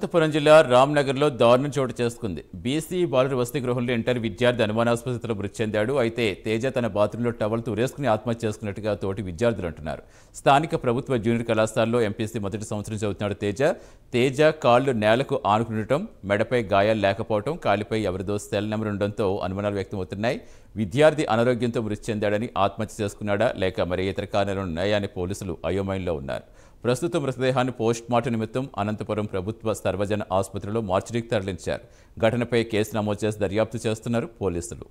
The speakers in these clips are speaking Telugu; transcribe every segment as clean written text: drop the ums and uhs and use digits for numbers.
అనంతపురం జిల్లా రామ్నగర్లో దారుణం చోటు చేసుకుంది. బీసీ బాలుర వసతి గృహంలో ఇంటర్ విద్యార్థి అనుమానాస్పద స్థితిలో మృతి చెందాడు. అయితే తేజ తన బాత్రూంలో టవల్తో ఉరేసుకుని ఆత్మహత్య చేసుకున్నట్టుగా తోటి విద్యార్థులు అంటున్నారు. స్థానిక ప్రభుత్వ జూనియర్ కళాశాలలో ఎంపీసీ మొదటి సంవత్సరం చదువుతున్నాడు తేజ కాళ్లు నేలకు ఆనుకుండటం, మెడపై గాయాలు లేకపోవడం, కాలిపై ఎవరిదో సెల్ నెంబర్ ఉండడంతో అనుమానాలు వ్యక్తమవుతున్నాయి. విద్యార్థి అనారోగ్యంతో మృతి చెందాడని, ఆత్మహత్య చేసుకున్నాడా లేక మరి ఇతర కారణాలు ఉన్నాయని పోలీసులు అయోమయంలో ఉన్నారు. ప్రస్తుతం మృతదేహాన్ని పోస్ట్మార్టం నిమిత్తం అనంతపురం ప్రభుత్వ సర్వజన ఆసుపత్రిలో మార్చురీకి తరలించారు. ఘటనపై కేసు నమోదు చేసి దర్యాప్తు చేస్తున్నారు పోలీసులు.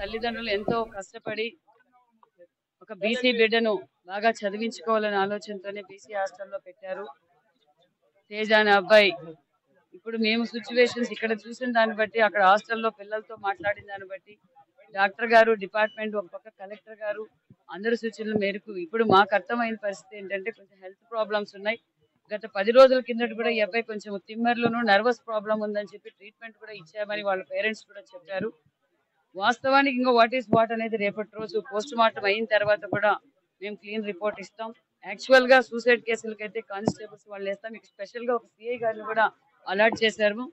తల్లిదండ్రులు ఎంతో కష్టపడి ఒక బీసీ బిడ్డను బాగా చదివించుకోవాలనే ఆలోచనతోనే బీసీ హాస్టల్లో పెట్టారు. తేజ అనే అబ్బాయి ఇప్పుడు మేము సిచ్యువేషన్స్ ఇక్కడ చూసిన దాన్ని బట్టి, అక్కడ హాస్టల్లో పిల్లలతో మాట్లాడిన దాన్ని బట్టి, డాక్టర్ గారు, డిపార్ట్మెంట్, ఒక పక్క కలెక్టర్ గారు అందరి సూచనల మేరకు ఇప్పుడు మాకు అర్థమైన పరిస్థితి ఏంటంటే కొంచెం హెల్త్ ప్రాబ్లమ్స్ ఉన్నాయి. గత 10 రోజుల కిందట కూడా ఈ అబ్బాయి కొంచెం తిమ్మర్లోనూ నర్వస్ ప్రాబ్లం ఉందని చెప్పి ట్రీట్మెంట్ కూడా ఇచ్చామని వాళ్ళ పేరెంట్స్ కూడా చెప్పారు. వాస్తవానికి ఇంకో వాట్ ఈస్ వాట్ అనేది రేపటి రోజు పోస్ట్ మార్టం అయిన తర్వాత కూడా మేము క్లీన్ రిపోర్ట్ ఇస్తాం. యాక్చువల్ గా సూసైడ్ కేసులకైతే కానిస్టేబుల్స్ వాళ్ళు వేస్తాం. మీకు స్పెషల్ గా ఒక సిఐ గారిని కూడా అలర్ట్ చేశారు.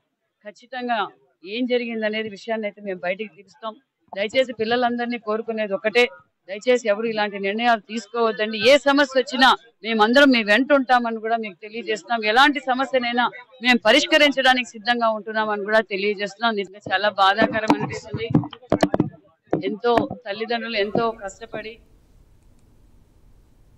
ఖచ్చితంగా ఏం జరిగింది అనేది విషయాన్ని అయితే మేము బయటికి తీరుస్తాం. దయచేసి పిల్లలందరినీ కోరుకునేది ఒకటే, దయచేసి ఎవరు ఇలాంటి నిర్ణయాలు తీసుకోవద్దండి. ఏ సమస్య వచ్చినా మేమందరం మీ వెంట ఉంటామని కూడా మీకు తెలియజేస్తున్నాం. ఎలాంటి సమస్యనైనా మేము పరిష్కరించడానికి సిద్ధంగా ఉంటున్నామని కూడా తెలియజేస్తున్నాం. నిజంగా చాలా బాధాకరం అనిపిస్తుంది. తల్లిదండ్రులు ఎంతో కష్టపడి